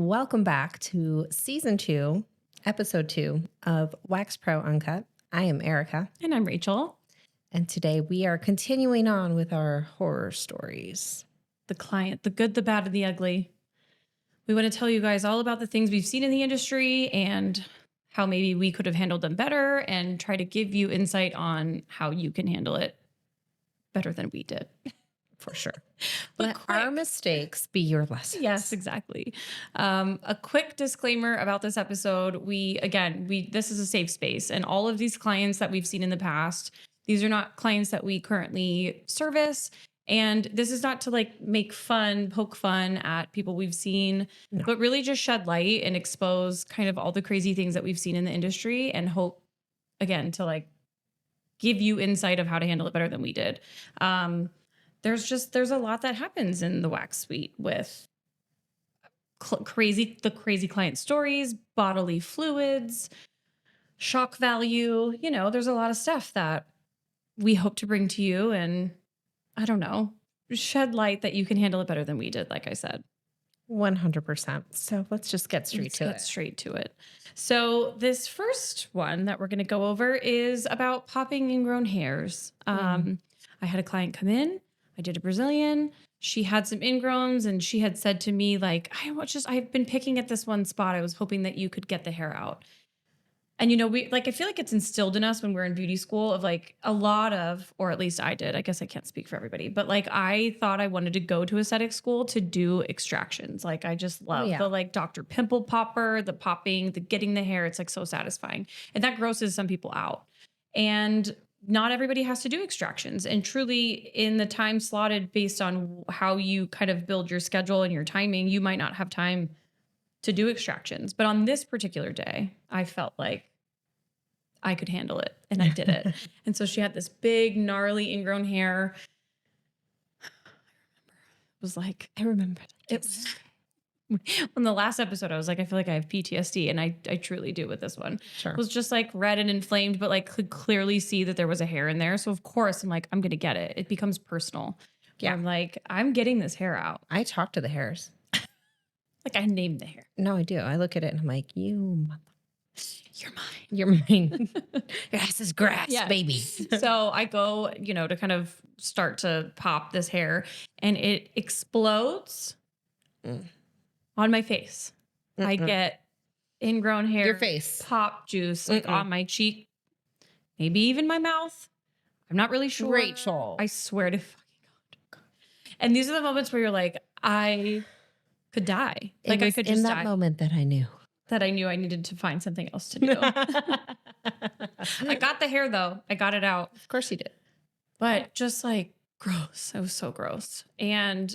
welcome back to season 2, episode 2 of Wax Pro UNCUT. I am Erica. And I'm Rachel. And today we are continuing on with our horror stories. The client, the good, the bad, and the ugly. We want to tell you guys all about the things we've seen in the industry and how maybe we could have handled them better and try to give you insight on how you can handle it better than we did. For sure. Let our mistakes be your lessons. Yes, exactly. A quick disclaimer about this episode. This is a safe space, and all of these clients that we've seen in the past, these are not clients that we currently service. And this is not to poke fun at people we've seen, but really just shed light and expose kind of all the crazy things that we've seen in the industry and hope, again, to give you insight of how to handle it better than we did. There's a lot that happens in the wax suite with crazy client stories, bodily fluids, shock value. There's a lot of stuff that we hope to bring to you and, I don't know, shed light that you can handle it better than we did, like I said. 100%. So let's just get straight to it. So this first one that we're going to go over is about popping ingrown hairs. I had a client come in. I did a Brazilian. She had some ingrowns and she had said to me, I've been picking at this one spot. I was hoping that you could get the hair out. And, I feel like it's instilled in us when we're in beauty school of a lot of, or at least I did, I guess I can't speak for everybody, but I thought I wanted to go to aesthetic school to do extractions. I just love the Dr. Pimple Popper, the popping, the getting the hair. It's so satisfying. And that grosses some people out. And not everybody has to do extractions. And truly in the time slotted based on how you kind of build your schedule and your timing, you might not have time to do extractions. But on this particular day, I felt like I could handle it and I did it. And so she had this big, gnarly ingrown hair. I remember. It was on the last episode, I was like, I feel like I have PTSD, and I truly do with this one. Sure. It was just red and inflamed, but could clearly see that there was a hair in there. So of course I'm I'm going to get it. It becomes personal. Yeah. I'm getting this hair out. I talk to the hairs. I named the hair. No, I do. I look at it and I'm like, you're mine. You're mine. Your ass is grass, baby. So I go, to kind of start to pop this hair, and it explodes on my face. I get ingrown hair. Your face. Pop juice on my cheek, maybe even my mouth. I'm not really sure. Rachel. I swear to fucking God. And these are the moments where you're I could die. I could just in that die. Moment that I knew I needed to find something else to do. I got the hair though. I got it out. Of course you did. But just gross. It was so gross. And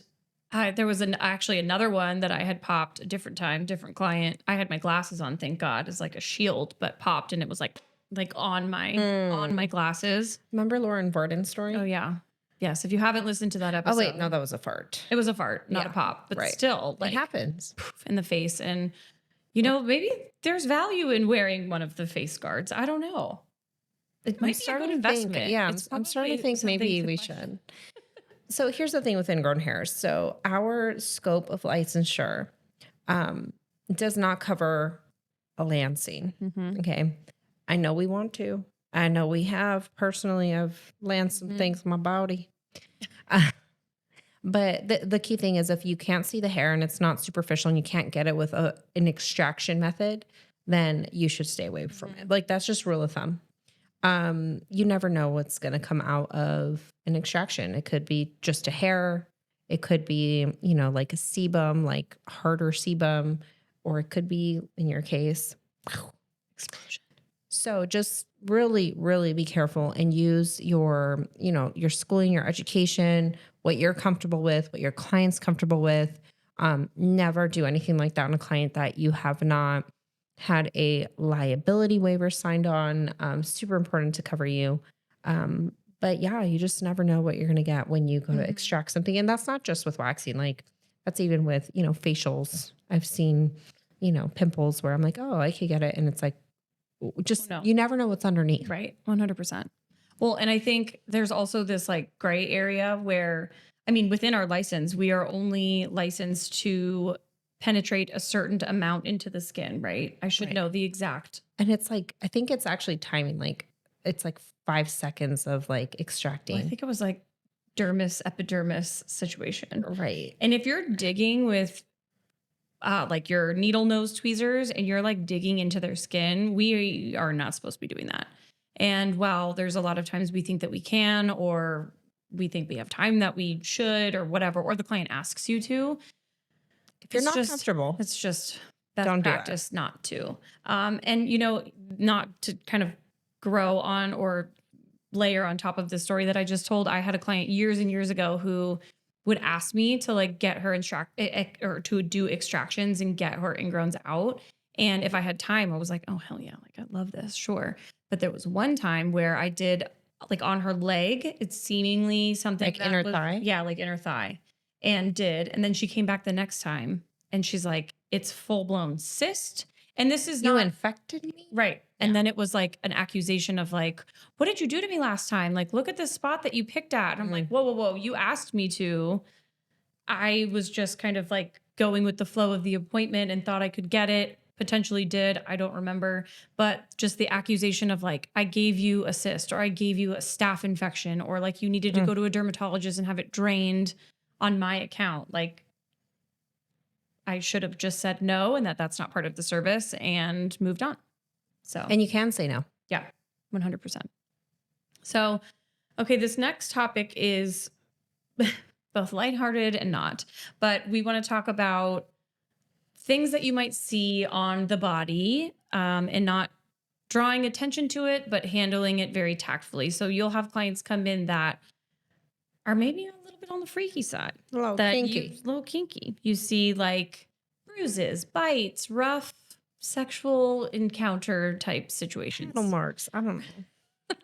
there was actually another one that I had popped a different time, different client. I had my glasses on, thank God. It's a shield, but popped, and it was on my glasses. Remember Lauren Varden's story? Oh yeah. Yes. If you haven't listened to that episode. Oh wait, no, that was a fart. It was a fart, not a pop, but still it happens in the face. And maybe there's value in wearing one of the face guards. I don't know. It might be a good investment. I'm starting to think maybe we should. So here's the thing with ingrown hairs. So our scope of licensure does not cover a lancing. Mm-hmm. Okay. I know we want to. I know we have personally. I've lanced some things in my body. But the key thing is if you can't see the hair and it's not superficial and you can't get it with an extraction method, then you should stay away from it. That's just rule of thumb. You never know what's going to come out of an extraction. It could be just a hair. It could be, a sebum, harder sebum, or it could be, in your case, explosion. So just really, really be careful and use your schooling, your education, what you're comfortable with, what your client's comfortable with. Never do anything like that on a client that you have not had a liability waiver signed on. Super important to cover you. But yeah, you just never know what you're going to get when you go to extract something. And that's not just with waxing. That's even with, facials. I've seen, pimples where I'm like, oh, I could get it. And it's you never know what's underneath. Right. 100%. Well, and I think there's also this gray area where, within our license, we are only licensed to penetrate a certain amount into the skin, right? I should Right. know the exact. And it's like, I think it's actually timing, like it's like 5 seconds of like Well, I extracting. think it was like dermis epidermis situation. Right. And if you're digging with like your needle nose tweezers and you're like digging into their skin, we are not supposed to be doing that. And while there's a lot of times we think that we can, or we think we have time that we should, or whatever, or the client asks you to, If you're it's not just comfortable, it's just best don't do it. practice not to. And you know, not to kind of grow on or layer on top of the story that I just told. I had a client years and years ago who would ask me to like get her or to do extractions and get her ingrowns out. And if I had time, I was like, oh hell yeah, like I love this, sure. But there was one time where I did like on her leg, it's seemingly something Like inner thigh? yeah, like inner thigh, and then she came back the next time and she's like, it's full blown cyst. And this is You not infected me? right. And Yeah. then it was like an accusation of like, what did you do to me last time? Like, look at this spot that you picked at. And I'm like, whoa, whoa, whoa. You asked me to. I was just kind of like going with the flow of the appointment and thought I could get it. Potentially did. I don't remember. But just the accusation of like, I gave you a cyst or I gave you a staph infection or like you needed to go to a dermatologist and have it drained on my account. Like, I should have just said no and that's not part of the service and moved on. So, And you can say no. yeah, 100%. So, okay, this next topic is both lighthearted and not, but we want to talk about things that you might see on the body and not drawing attention to it, but handling it very tactfully. So you'll have clients come in that are maybe a little bit on the freaky side. A little kinky. A little kinky. You see like bruises, bites, rough sexual encounter type situations. Little marks. I don't know.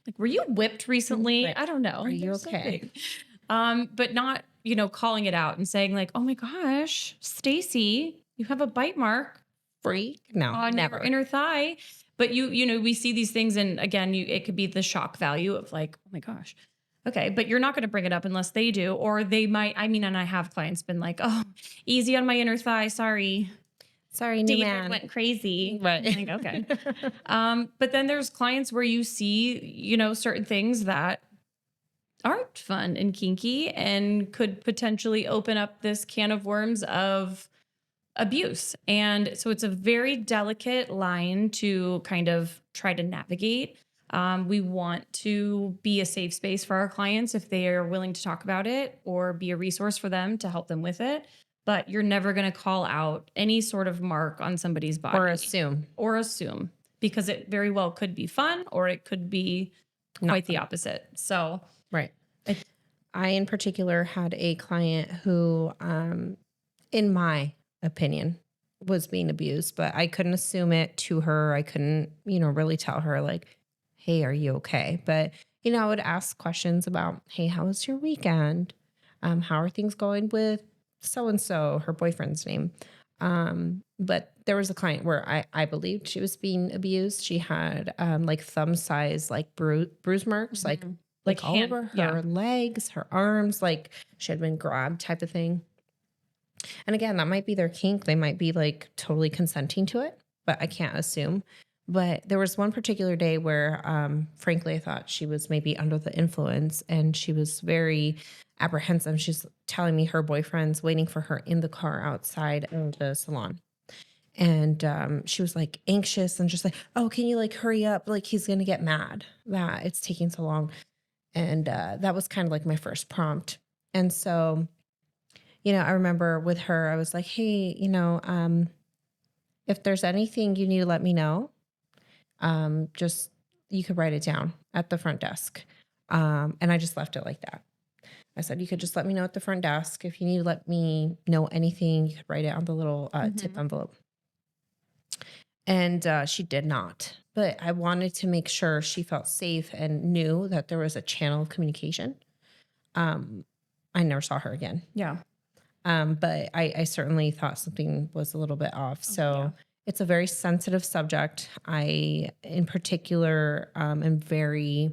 Like, were you whipped recently? Right. I don't know. Are you There's okay? something. But not, you know, calling it out and saying like, oh my gosh, Stacy, you have a bite mark Freak? No, on never. your inner thigh. But you know, we see these things and again, it could be the shock value of like, oh my gosh. Okay, but you're not going to bring it up unless they do, or they might. I mean, and I have clients been like, "Oh, easy on my inner thigh. Sorry, Sorry, new David man. went crazy." Right. I'm like, okay. But then there's clients where you see, you know, certain things that aren't fun and kinky and could potentially open up this can of worms of abuse. And so it's a very delicate line to kind of try to navigate. We want to be a safe space for our clients if they are willing to talk about it or be a resource for them to help them with it. But you're never going to call out any sort of mark on somebody's body Or assume. because it very well could be fun or it could be quite the opposite. So, Right. I, in particular, had a client who, in my opinion, was being abused, but I couldn't assume it to her. I couldn't, you know, really tell her like, hey, are you okay? But, you know, I would ask questions about, hey, how was your weekend? How are things going with so-and-so, her boyfriend's name? But there was a client where I believed she was being abused. She had like thumb size, like bruise marks, like all hand- over her legs, her arms, like she had been grabbed type of thing. And again, that might be their kink. They might be like totally consenting to it, but I can't assume. But there was one particular day where, frankly, I thought she was maybe under the influence and she was very apprehensive. She's telling me her boyfriend's waiting for her in the car outside of the salon. And she was like anxious and just like, oh, can you like hurry up? Like he's going to get mad that it's taking so long. And that was kind of like my first prompt. And so, you know, I remember with her, I was like, hey, you know, if there's anything you need to let me know, just you could write it down at the front desk. And I just left it like that. I said, you could just let me know at the front desk. If you need to let me know anything, you could write it on the little tip envelope. And she did not. But I wanted to make sure she felt safe and knew that there was a channel of communication. I never saw her again. Yeah. But I certainly thought something was a little bit off. So it's a very sensitive subject. I, in particular, am very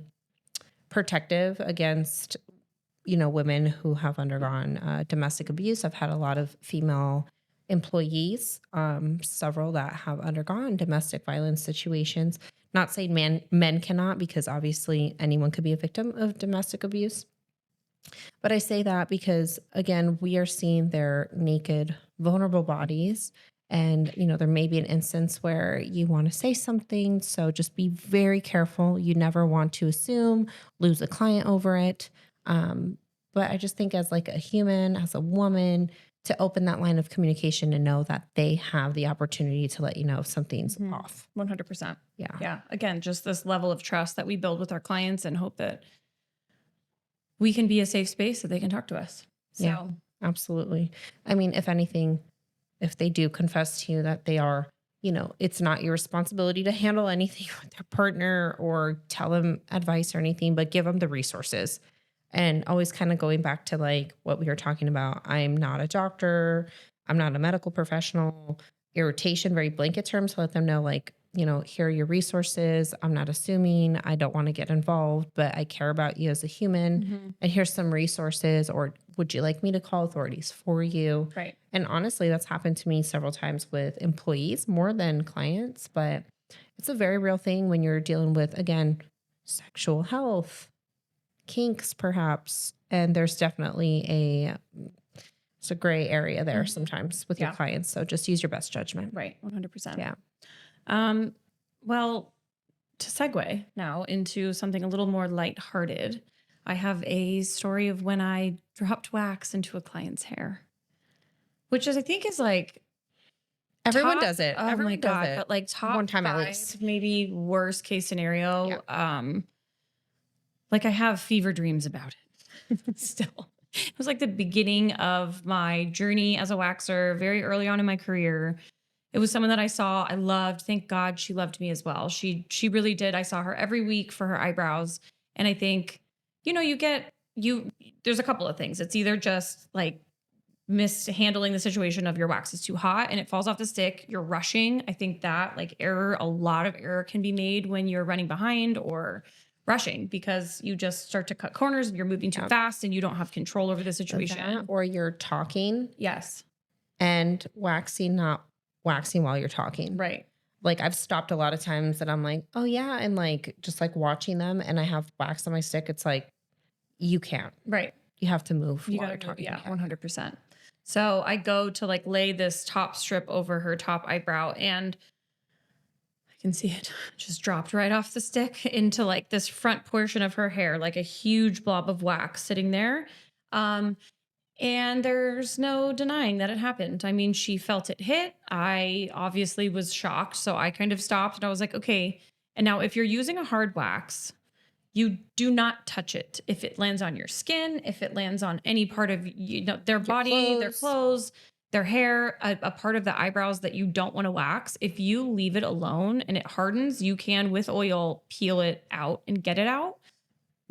protective against, you know, women who have undergone domestic abuse. I've had a lot of female employees, several that have undergone domestic violence situations. Not saying men cannot, because obviously anyone could be a victim of domestic abuse. But I say that because, again, we are seeing their naked, vulnerable bodies. And, there may be an instance where you want to say something. So just be very careful. You never want to assume, lose a client over it. But I just think, as like a human, as a woman, to open that line of communication and know that they have the opportunity to let you know if something's off. 100%. Yeah. Yeah. Again, just this level of trust that we build with our clients and hope that we can be a safe space that they can talk to us. So, Yeah, absolutely. I mean, if anything, if they do confess to you that they are, it's not your responsibility to handle anything with their partner or tell them advice or anything, but give them the resources. And always kind of going back to like what we were talking about. I'm not a doctor. I'm not a medical professional. Irritation, very blanket terms. Let them know, like, here are your resources. I'm not assuming. I don't want to get involved, but I care about you as a human. And here's some resources. Or would you like me to call authorities for you? right. And honestly, that's happened to me several times with employees more than clients, but it's a very real thing when you're dealing with, again, sexual health, kinks, perhaps. And there's definitely it's a gray area there sometimes with your clients. So just use your best judgment. Right. 100%. Yeah. Well, to segue now into something a little more lighthearted, I have a story of when I dropped wax into a client's hair, which I think is like Everyone top- does it. Oh Everyone my does God. it. But like top one time at 5, least. maybe worst case scenario. Like I have fever dreams about it still. It was like the beginning of my journey as a waxer, very early on in my career. It was someone that I saw, I loved. Thank God she loved me as well. She really did. I saw her every week for her eyebrows. And I think, there's a couple of things. It's either just like mishandling the situation of your wax is too hot and it falls off the stick. You're rushing. I think that like a lot of error can be made when you're running behind or rushing because you just start to cut corners and you're moving too fast and you don't have control over the situation. That, or you're talking. Yes. And not waxing while you're talking. Right. Like I've stopped a lot of times that I'm like, oh yeah. And like, just like watching them and I have wax on my stick. It's like, you can't. Right. You have to move You while gotta you're talking. Yeah, 100%. So I go to like lay this top strip over her top eyebrow and I can see it just dropped right off the stick into like this front portion of her hair, like a huge blob of wax sitting there. And there's no denying that it happened. I mean, she felt it hit. I obviously was shocked. So I kind of stopped and I was like, okay. And now if you're using a hard wax, you do not touch it. If it lands on your skin, if it lands on any part of their body, their clothes, their hair, a part of the eyebrows that you don't want to wax, if you leave it alone and it hardens, you can with oil peel it out and get it out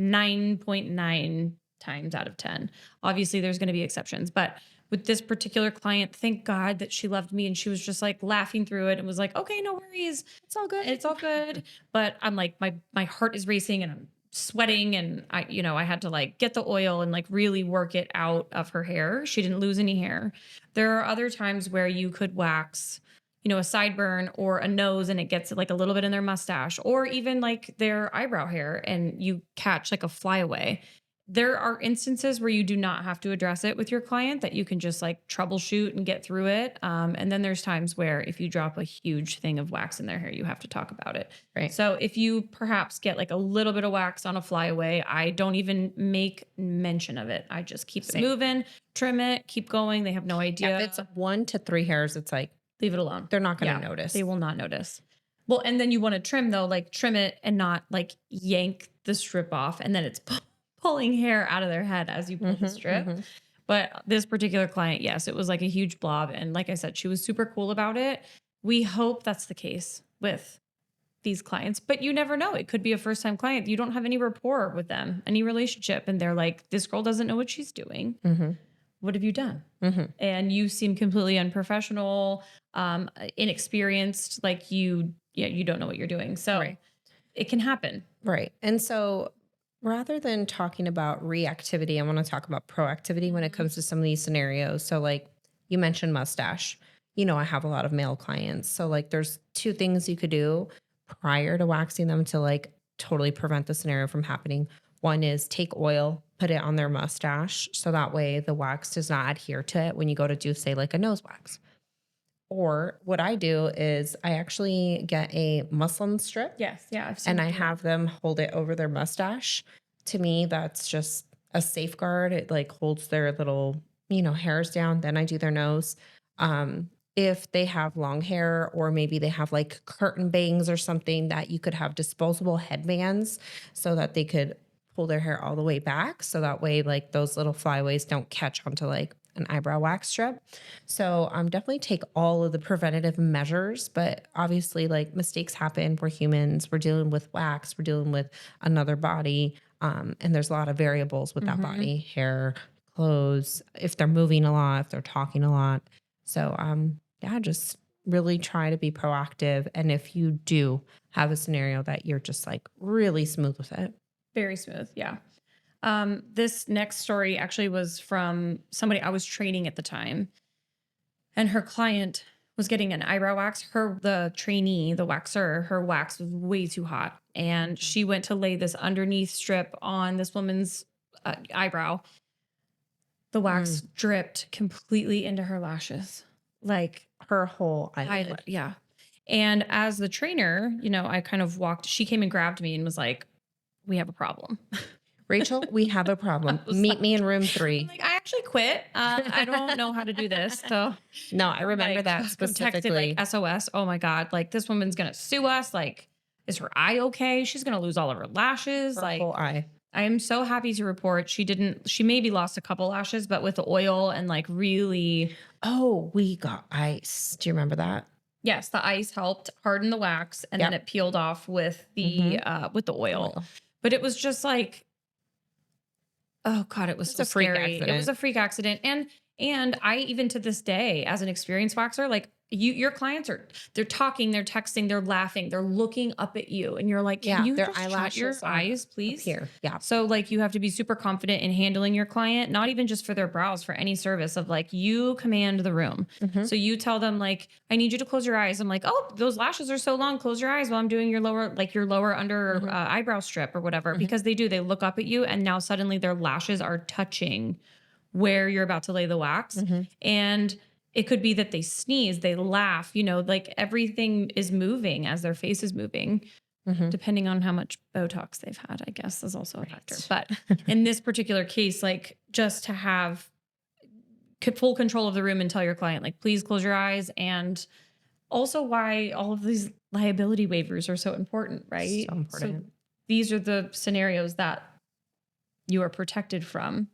9.9 times out of 10. Obviously, there's going to be exceptions, but with this particular client, thank God that she loved me and she was just like laughing through it and was like, okay, no worries. It's all good. It's all good. But I'm like, my heart is racing and I'm sweating and I had to like get the oil and like really work it out of her hair. She didn't lose any hair. There are other times where you could wax, a sideburn or a nose and it gets like a little bit in their mustache or even like their eyebrow hair and you catch like a flyaway. There are instances where you do not have to address it with your client, that you can just like troubleshoot and get through it. And then there's times where if you drop a huge thing of wax in their hair, you have to talk about it. Right. So if you perhaps get like a little bit of wax on a flyaway, I don't even make mention of it. I just keep it moving, trim it, keep going. They have no idea. If it's 1 to 3 hairs, it's like, leave it alone. they're not going to notice. They will not notice. Well, and then you want to trim though, like trim it and not like yank the strip off and then it's pulling hair out of their head as you pull the strip. But this particular client, yes, it was like a huge blob. And like I said, she was super cool about it. We hope that's the case with these clients, but you never know. It could be a first time client. You don't have any rapport with them, any relationship. And they're like, this girl doesn't know what she's doing. What have you done? And you seem completely unprofessional, inexperienced, like you don't know what you're doing. So it can happen. Right. And so rather than talking about reactivity, I want to talk about proactivity when it comes to some of these scenarios. So like, you mentioned mustache. I have a lot of male clients. So like there's two things you could do prior to waxing them to like totally prevent the scenario from happening. One is take oil, put it on their mustache. So that way the wax does not adhere to it when you go to do, say, like a nose wax. Or what I do is I actually get a muslin strip. Yes. Yeah. I've seen And I you do that. have them hold it over their mustache. To me, that's just a safeguard. It like holds their little, hairs down. Then I do their nose. If they have long hair or maybe they have like curtain bangs or something, that you could have disposable headbands so that they could pull their hair all the way back. So that way, like those little flyaways don't catch onto like an eyebrow wax strip. So definitely take all of the preventative measures, but obviously like mistakes happen. We're humans. We're dealing with wax. We're dealing with another body. And there's a lot of variables with that body, hair, clothes, if they're moving a lot, if they're talking a lot. So yeah, just really try to be proactive. And if you do have a scenario that you're just like really smooth with it. Very smooth. Yeah. This next story actually was from somebody I was training at the time, and her client was getting an eyebrow wax. The trainee, the waxer, her wax was way too hot, and she went to lay this underneath strip on this woman's eyebrow. The wax dripped completely into her lashes, like Her whole eyelid. yeah. And as the trainer, I kind of she came and grabbed me and was like, "We have a problem." Rachel, we have a problem. Meet me in room 3. I'm like, I actually quit. I don't know how to do this. So No, I remember like, that texted, specifically. like SOS. Oh my God. Like this woman's going to sue us. Like, is her eye okay? She's going to lose all of her lashes. Her Like whole eye. I am so happy to report she maybe lost a couple lashes, but with the oil and like really. Oh, we got ice. Do you remember that? Yes. The ice helped harden the wax and then it peeled off with the oil. But it was just like, oh God, it was so a freak scary. accident. It was a freak accident. And I, even to this day, as an experienced waxer, like your clients they're talking, they're texting, they're laughing, they're looking up at you. And you're like, can you their just shut eyelashes your are eyes, please? Here. Yeah. So like you have to be super confident in handling your client, not even just for their brows, for any service of like, you command the room. So you tell them like, I need you to close your eyes. I'm like, oh, those lashes are so long. Close your eyes while I'm doing your lower under eyebrow strip or whatever, because they look up at you. And now suddenly their lashes are touching where you're about to lay the wax. And it could be that they sneeze, they laugh, like everything is moving as their face is moving. Depending on how much Botox they've had, I guess is also a factor. But in this particular case, like just to have full control of the room and tell your client, like, please close your eyes. And also why all of these liability waivers are so important, right? So important. So these are the scenarios that you are protected from.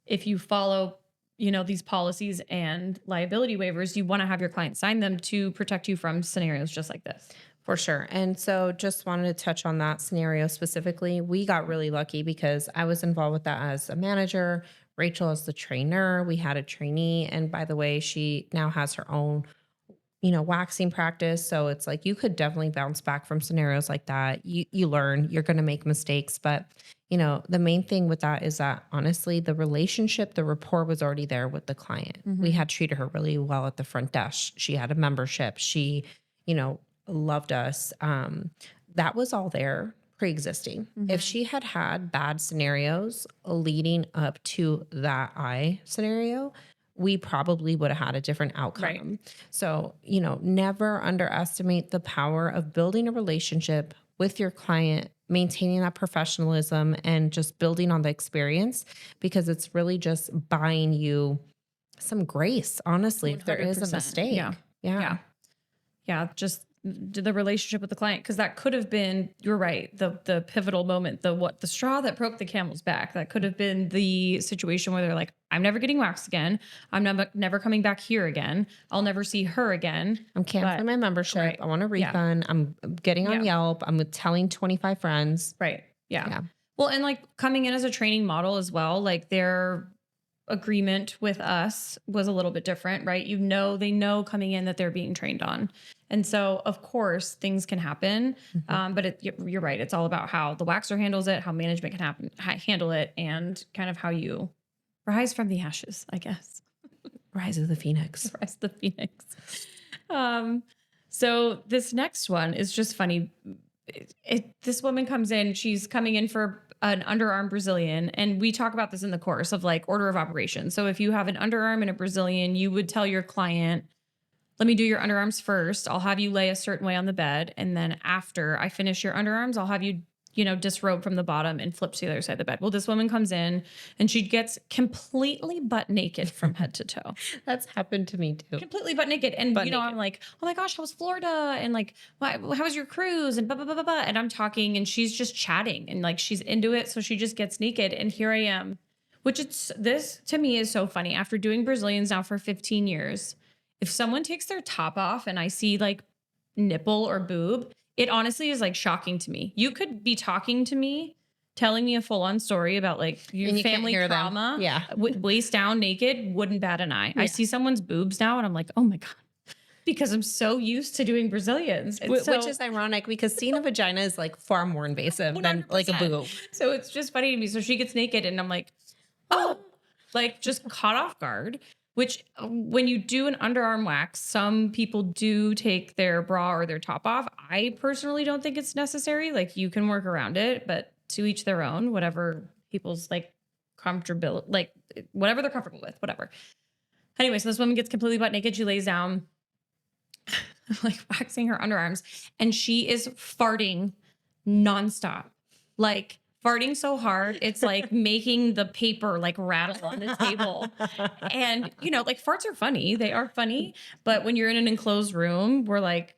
If you follow, these policies and liability waivers, you want to have your client sign them to protect you from scenarios just like this. For sure. And so just wanted to touch on that scenario specifically. We got really lucky because I was involved with that as a manager, Rachel as the trainer. We had a trainee. And by the way, she now has her own, waxing practice. So it's like you could definitely bounce back from scenarios like that. You learn, you're going to make mistakes. But, the main thing with that is that honestly, the relationship, the rapport was already there with the client. We had treated her really well at the front desk. She had a membership. She, loved us. That was all there pre-existing. If she had had bad scenarios leading up to that eye scenario, we probably would have had a different outcome. Right. So, never underestimate the power of building a relationship with your client, maintaining that professionalism and just building on the experience, because it's really just buying you some grace, honestly, if there is a 100%. mistake. Yeah. Just the relationship with the client, because that could have been, you're right, the pivotal moment, the straw that broke the camel's back. That could have been the situation where they're like, I'm never getting waxed again. I'm never coming back here again. I'll never see her again. I'm canceling my membership. Right. I want a refund. I'm getting on Yelp. I'm telling 25 friends. Right. Yeah. Well, and like coming in as a training model as well, like their agreement with us was a little bit different, right? They know coming in that they're being trained on. And so of course things can happen. But you're right. It's all about how the waxer handles it, how management can handle it, and kind of how you rise from the ashes, I guess. Rise of the Phoenix. Rise of the Phoenix. So this next one is just funny. This woman comes in, she's coming in for an underarm Brazilian. And we talk about this in the course of like order of operations. So if you have an underarm and a Brazilian, you would tell your client, let me do your underarms first. I'll have you lay a certain way on the bed. And then after I finish your underarms, I'll have you, disrobe from the bottom and flip to the other side of the bed. Well, this woman comes in and she gets completely butt naked from head to toe. That's happened to me too. Completely butt naked. And, I'm like, oh my gosh, how was Florida? And like, how was your cruise? And blah, blah, blah, blah, blah. And I'm talking and she's just chatting and like, she's into it. So she just gets naked. And here I am, this to me is so funny. After doing Brazilians now for 15 years, if someone takes their top off and I see like nipple or boob, it honestly is like shocking to me. You could be talking to me, telling me a full-on story about like your family trauma. Yeah. Waist down naked, wouldn't bat an eye. Yeah. I see someone's boobs now and I'm like, oh my God. Because I'm so used to doing Brazilians. Which is ironic because seeing a vagina is like far more invasive 100%. Than like a boob. So it's just funny to me. So she gets naked and I'm like, oh, like just caught off guard. Which when you do an underarm wax, some people do take their bra or their top off. I personally don't think it's necessary. Like you can work around it, but to each their own, whatever people's like comfortable, like whatever they're comfortable with, whatever. Anyway, so this woman gets completely butt naked. She lays down, like waxing her underarms, and she is farting nonstop. Like farting so hard, it's like making the paper like rattle on the table. And, like farts are funny. They are funny. But when you're in an enclosed room, we're like,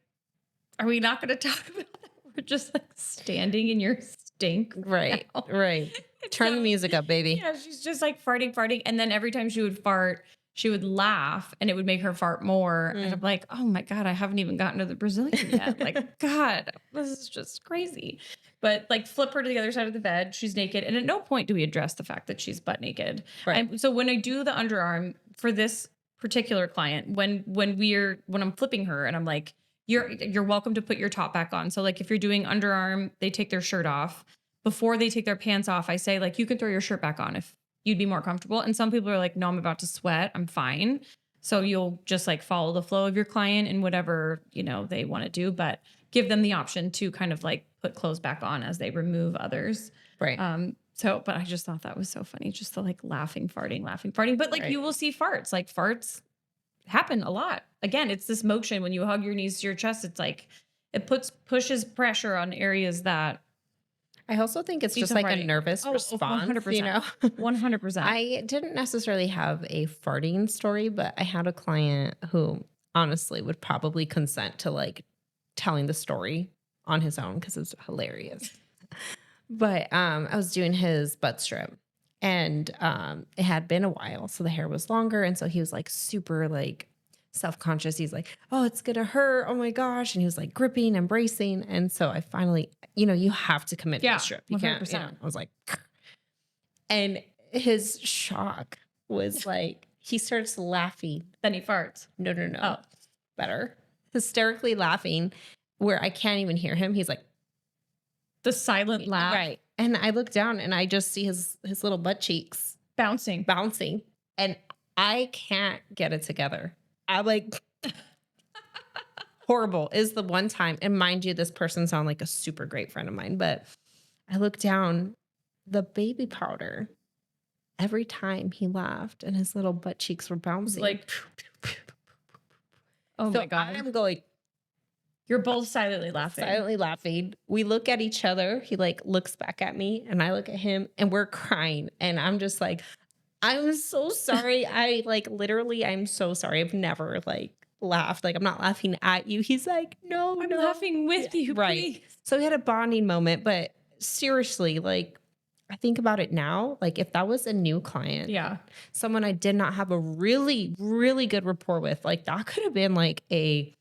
are we not going to talk about that? We're just like standing in your stink. Right. Now. Right. Turn the music up, baby. Yeah. She's just like farting. And then every time she would fart, she would laugh and it would make her fart more. And I'm like, oh my God, I haven't even gotten to the Brazilian yet. Like, God, this is just crazy. But like flip her to the other side of the bed. She's naked. And at no point do we address the fact that she's butt naked. Right. So when I do the underarm for this particular client, when I'm flipping her and I'm like, you're welcome to put your top back on. So like if you're doing underarm, they take their shirt off. Before they take their pants off, I say like, you can throw your shirt back on if you'd be more comfortable. And some people are like, no, I'm about to sweat. I'm fine. So you'll just like follow the flow of your client and whatever, they want to do, but give them the option to kind of like put clothes back on as they remove others. Right. But I just thought that was so funny. Just the like laughing, farting. But like you will see farts, like farts happen a lot. Again, it's this motion when you hug your knees to your chest. It's like, it pushes pressure on areas that, I also think it's just like a nervous response. 100%. 100%. I didn't necessarily have a farting story, but I had a client who honestly would probably consent to like telling the story on his own because it's hilarious. But I was doing his butt strip and it had been a while. So the hair was longer. And so he was like super like self-conscious. He's like, oh, it's gonna hurt. Oh my gosh. And he was like gripping and bracing. And so I finally, you have to commit to the strip. You 100%. can't, I was like, and his shock was like, he starts laughing. Then he farts. No. Oh, better. Hysterically laughing where I can't even hear him. He's like, the silent laugh. Right. And I look down and I just see his little butt cheeks bouncing. And I can't get it together. I'm like, horrible is the one time. And mind you, this person sounds like a super great friend of mine, but I look down, the baby powder, every time he laughed and his little butt cheeks were bouncing. Like, oh my God. I'm going. You're both silently laughing. We look at each other. He like looks back at me and I look at him and we're crying. And I'm just like, I'm so sorry. I'm so sorry. I've never like laughed. Like I'm not laughing at you. He's like, no, I'm laughing with you. Right. Please. So we had a bonding moment, but seriously, like I think about it now, like if that was a new client, someone I did not have a really, really good rapport with, like that could have been like a,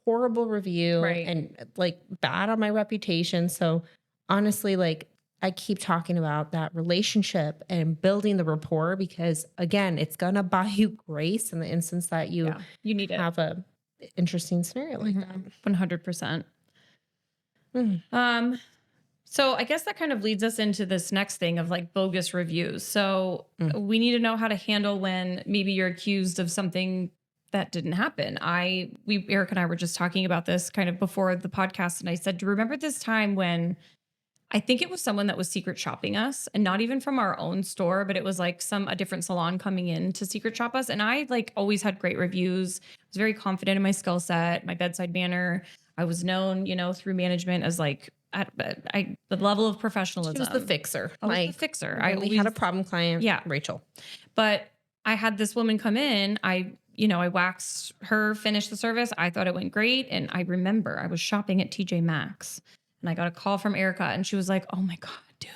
horrible review and like bad on my reputation. So honestly, like I keep talking about that relationship and building the rapport because again, it's going to buy you grace in the instance that you need have a interesting scenario like that. 100%. So I guess that kind of leads us into this next thing of like bogus reviews. So Mm. we need to know how to handle when maybe you're accused of something that didn't happen. Eric and I were just talking about this kind of before the podcast. And I said, do you remember this time when I think it was someone that was secret shopping us, and not even from our own store, but it was like a different salon coming in to secret shop us. And I like always had great reviews. I was very confident in my skill set, my bedside manner. I was known, through management as like the level of professionalism. She was the fixer. I was the fixer. I had a problem client. Yeah. Rachel. But I had this woman come in. I waxed her, finished the service. I thought it went great. And I remember I was shopping at TJ Maxx and I got a call from Erica and she was like, oh my God, dude,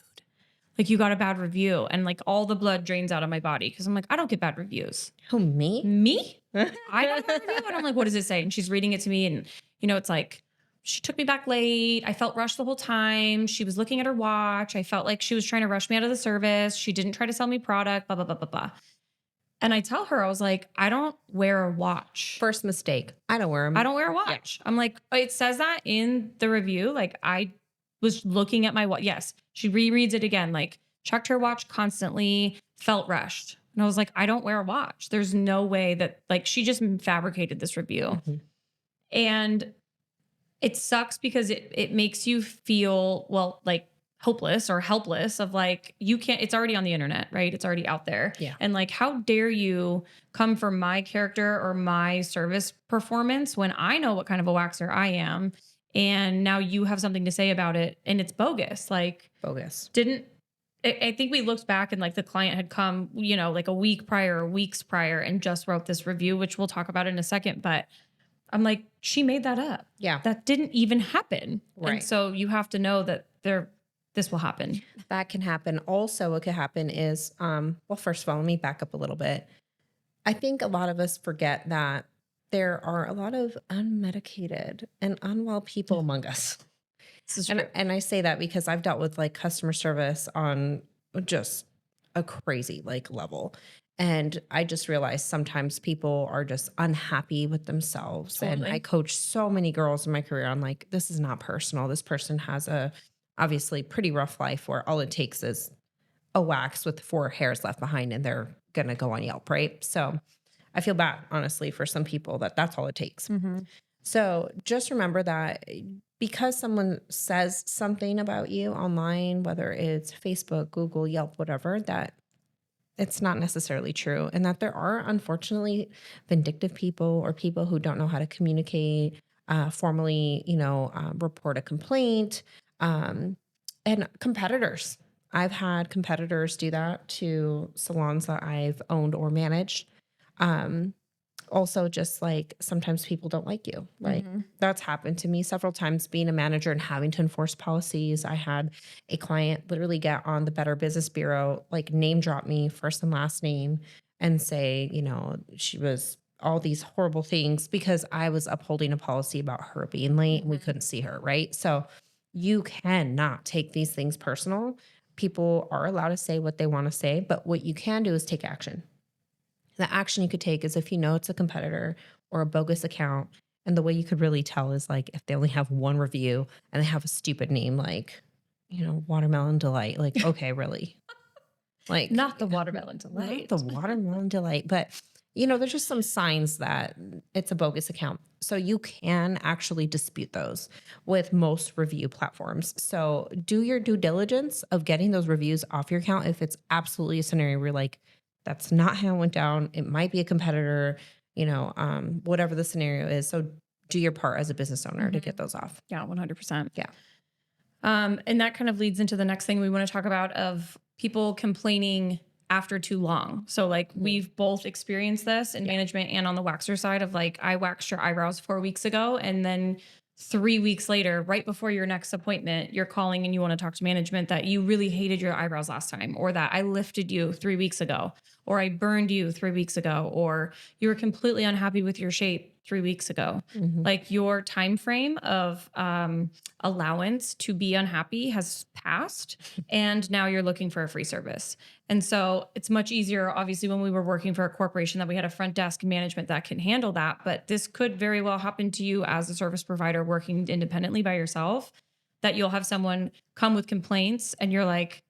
like you got a bad review. And like all the blood drains out of my body. Cause I'm like, I don't get bad reviews. Who, me? Me? I got a bad review. And I'm like, what does it say? And she's reading it to me. And it's like, she took me back late. I felt rushed the whole time. She was looking at her watch. I felt like she was trying to rush me out of the service. She didn't try to sell me product, blah, blah, blah, blah, blah. And I tell her, I was like, I don't wear a watch. First mistake. I don't wear them. I don't wear a watch. Yeah. I'm like, it says that in the review. Like I was looking at my watch. Yes. She rereads it again. Like checked her watch constantly, felt rushed. And I was like, I don't wear a watch. There's no way that like, she just fabricated this review. Mm-hmm. And it sucks because it makes you feel, well, like hopeless or helpless of like, you can't, it's already on the internet, right? It's already out there. Yeah. And like, how dare you come for my character or my service performance when I know what kind of a waxer I am. And now you have something to say about it and it's bogus. Like bogus. I think we looked back and like the client had come, like a week prior or weeks prior and just wrote this review, which we'll talk about in a second. But I'm like, she made that up. Yeah. That didn't even happen. Right. And so you have to know that this will happen. That can happen. Also, what could happen is, well, first of all, let me back up a little bit. I think a lot of us forget that there are a lot of unmedicated and unwell people among us. This is true. And I say that because I've dealt with like customer service on just a crazy like level. And I just realized sometimes people are just unhappy with themselves. Totally. And I coach so many girls in my career. I'm like, this is not personal. This person has a obviously pretty rough life where all it takes is a wax with 4 hairs left behind and they're going to go on Yelp, right? So I feel bad, honestly, for some people that's all it takes. Mm-hmm. So just remember that because someone says something about you online, whether it's Facebook, Google, Yelp, whatever, that it's not necessarily true. And that there are, unfortunately, vindictive people or people who don't know how to communicate, formally, report a complaint, and competitors. I've had competitors do that to salons that I've owned or managed. Also, just like sometimes people don't like you. Like that's happened to me several times being a manager and having to enforce policies. I had a client literally get on the Better Business Bureau, like name drop me first and last name and say, she was all these horrible things because I was upholding a policy about her being late and we couldn't see her. Right. So you cannot take these things personal. People are allowed to say what they want to say, but what you can do is take action. The action you could take is if you know it's a competitor or a bogus account. And the way you could really tell is like if they only have one review and they have a stupid name like, Watermelon Delight. Like, okay, really? Like not the Watermelon Delight. Not the Watermelon Delight. But, there's just some signs that it's a bogus account. So you can actually dispute those with most review platforms. So do your due diligence of getting those reviews off your account if it's absolutely a scenario where you're like, that's not how it went down. It might be a competitor, whatever the scenario is. So do your part as a business owner to get those off. Yeah, 100%. Yeah. And that kind of leads into the next thing we want to talk about of people complaining after too long. So like we've both experienced this in management and on the waxer side of like, I waxed your eyebrows 4 weeks ago. And then 3 weeks later, right before your next appointment, you're calling and you want to talk to management that you really hated your eyebrows last time, or that I lifted you 3 weeks ago, or I burned you 3 weeks ago, or you were completely unhappy with your shape 3 weeks ago. Like your time frame of allowance to be unhappy has passed, and now you're looking for a free service. And so it's much easier, obviously, when we were working for a corporation that we had a front desk management that can handle that. But this could very well happen to you as a service provider working independently by yourself, that you'll have someone come with complaints and you're like,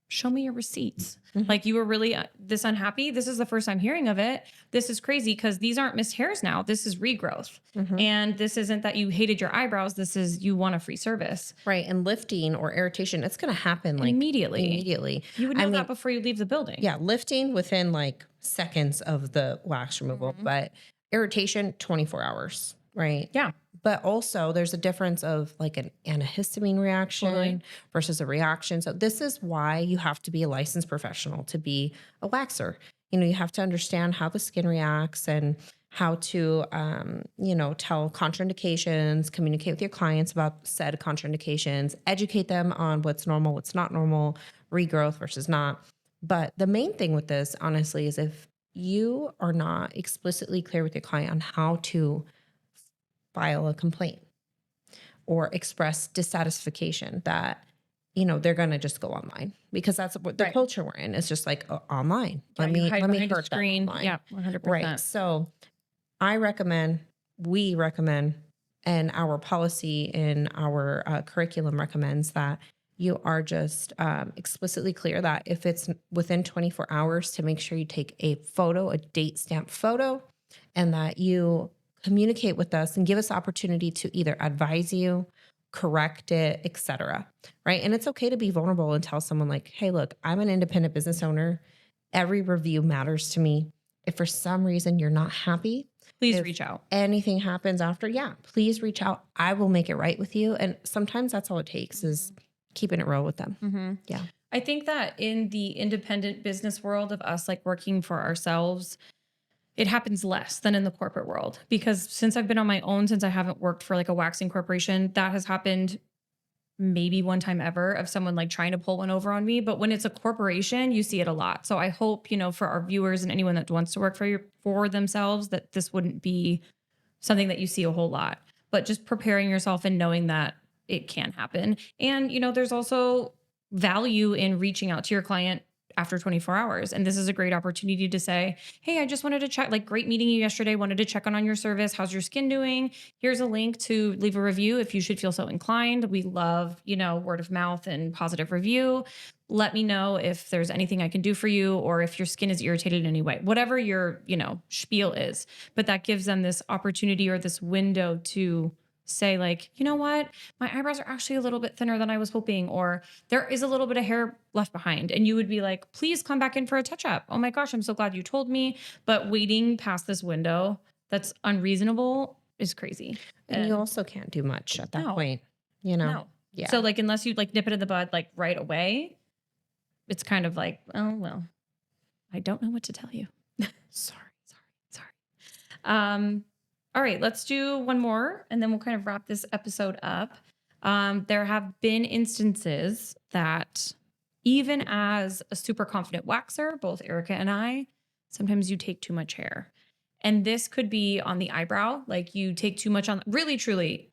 show me your receipts. Mhm. Like, you were really this unhappy. This is the first time hearing of it. This is crazy because these aren't missed hairs now. This is regrowth. Mhm. And this isn't that you hated your eyebrows. This is you want a free service. Right. And lifting or irritation, it's going to happen like Immediately. You would know that before you leave the building. Yeah, lifting within like seconds of the wax removal, but irritation 24 hours, right? Yeah. But also there's a difference of like an antihistamine reaction Totally. versus a reaction. So this is why you have to be a licensed professional to be a waxer. You know, you have to understand how the skin reacts and how to, tell contraindications, communicate with your clients about said contraindications, educate them on what's normal, what's not normal, regrowth versus not. But the main thing with this, honestly, is if you are not explicitly clear with your client on how to file a complaint or express dissatisfaction, that they're going to just go online, because that's what the culture we're in. It's just like online. Let me hurt hurt screen. that online. Yeah, 100%. Right. So we recommend, and our policy in our curriculum recommends that you are just explicitly clear that if it's within 24 hours, to make sure you take a photo, a date stamp photo, and that you communicate with us and give us the opportunity to either advise you, correct it, etc. Right. And it's okay to be vulnerable and tell someone like, hey, look, I'm an independent business owner. Every review matters to me. If for some reason you're not happy, Please reach out. Anything happens after, please reach out. I will make it right with you. And sometimes that's all it takes is keeping it real with them. Yeah. I think that in the independent business world of us, like working for ourselves, it happens less than in the corporate world, because since I've been on my own, since I haven't worked for like a waxing corporation, that has happened maybe one time ever, of someone like trying to pull one over on me. But when it's a corporation, you see it a lot. So I hope, for our viewers and anyone that wants to work for themselves, that this wouldn't be something that you see a whole lot, but just preparing yourself and knowing that it can happen. And, there's also value in reaching out to your client after 24 hours. And this is a great opportunity to say, hey, I just wanted to check, like, great meeting you yesterday, wanted to check on your service. How's your skin doing? Here's a link to leave a review if you should feel so inclined. We love, word of mouth and positive review. Let me know if there's anything I can do for you, or if your skin is irritated in any way, whatever your, spiel is. But that gives them this opportunity or this window to say like, you know what, my eyebrows are actually a little bit thinner than I was hoping, or there is a little bit of hair left behind. And you would be like, please come back in for a touch up. Oh my gosh, I'm so glad you told me. But waiting past this window that's unreasonable is crazy. And you also can't do much at that point, No. Yeah. So like, unless you like nip it in the bud, like right away, it's kind of like, oh, well, I don't know what to tell you. Sorry. All right, let's do one more and then we'll kind of wrap this episode up. There have been instances that even as a super confident waxer, both Erica and I, sometimes you take too much hair. And this could be on the eyebrow, like you take too much on, really, truly,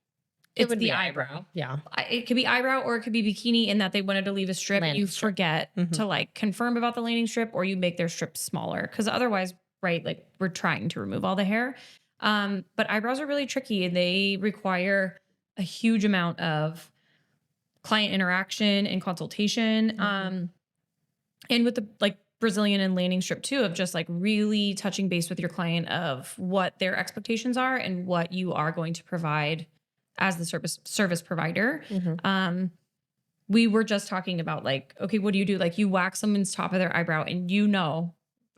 it's the eyebrow. Yeah. It could be eyebrow, or it could be bikini, in that they wanted to leave a strip and you forget to like confirm about the landing strip, or you make their strip smaller. Because otherwise, right, like we're trying to remove all the hair. But eyebrows are really tricky, and they require a huge amount of client interaction and consultation. And with the like Brazilian and landing strip too, of just like really touching base with your client of what their expectations are and what you are going to provide as the service provider. We were just talking about like, okay, what do you do? Like, you wax someone's top of their eyebrow and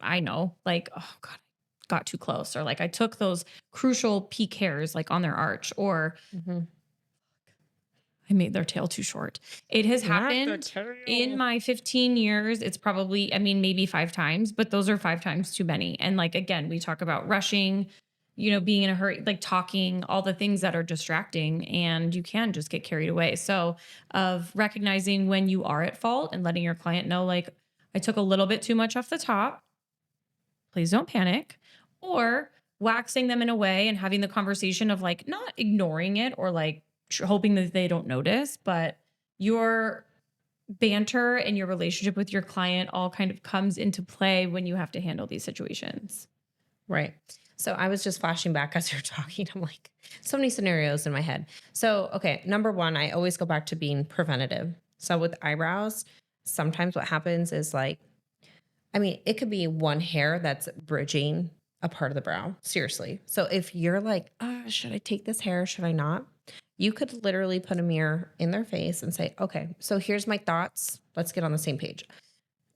I know, like, oh God, got too close, or like I took those crucial peak hairs like on their arch, or I made their tail too short. It has happened in my 15 years. It's probably, maybe 5 times, but those are 5 times too many. And like, again, we talk about rushing, being in a hurry, like talking, all the things that are distracting, and you can just get carried away. So of recognizing when you are at fault and letting your client know, like, I took a little bit too much off the top. Please don't panic. Or waxing them in a way and having the conversation of like, not ignoring it or like hoping that they don't notice, but your banter and your relationship with your client all kind of comes into play when you have to handle these situations. Right. So I was just flashing back as you're talking. I'm like, so many scenarios in my head. So, okay, number one, I always go back to being preventative. So with eyebrows, sometimes what happens is like, I mean, it could be one hair that's bridging a part of the brow. Seriously. So if you're like, should I take this hair? Should I not? You could literally put a mirror in their face and say, okay, so here's my thoughts. Let's get on the same page.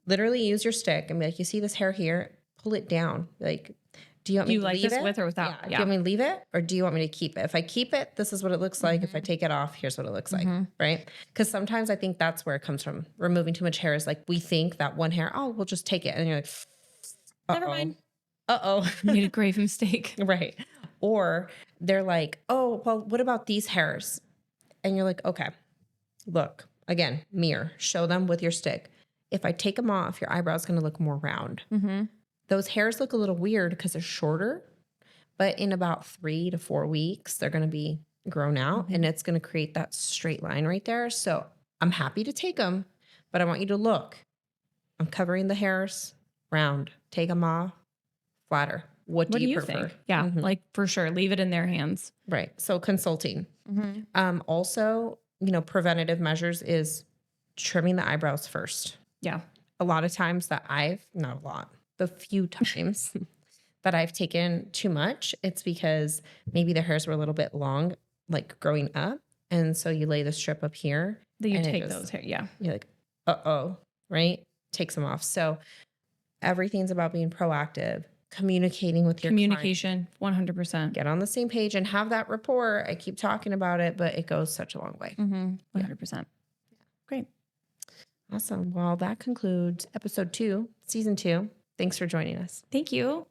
Literally use your stick and be like, you see this hair here? Pull it down. Like, do you want me to like leave this it? with or without? Yeah. Do you want me to leave it or do you want me to keep it? If I keep it, this is what it looks like. If I take it off, here's what it looks like. Right? Because sometimes I think that's where it comes from. Removing too much hair is like we think that one hair, we'll just take it. And you're like, Never mind. Uh-oh. Made a grave mistake. Right. Or they're like, oh, well, what about these hairs? And you're like, okay, look, again, mirror, show them with your stick. If I take them off, your eyebrow is going to look more round. Those hairs look a little weird because they're shorter, but in about 3 to 4 weeks, they're going to be grown out and it's going to create that straight line right there. So I'm happy to take them, but I want you to look. I'm covering the hairs round, take them off, flatter. What do you prefer? think? Yeah, like for sure. Leave it in their hands. Right. So consulting. Also, preventative measures is trimming the eyebrows first. Yeah. A lot of times the few times that I've taken too much, it's because maybe the hairs were a little bit long, like growing up. And so you lay the strip up here. Then you take those hair. Yeah. You're like, right? Takes them off. So everything's about being proactive, communicating with your Communication, 100%. Get on the same page and have that rapport. I keep talking about it, but it goes such a long way. 100%. Great. Awesome. Well, that concludes episode 2, season 2. Thanks for joining us. Thank you.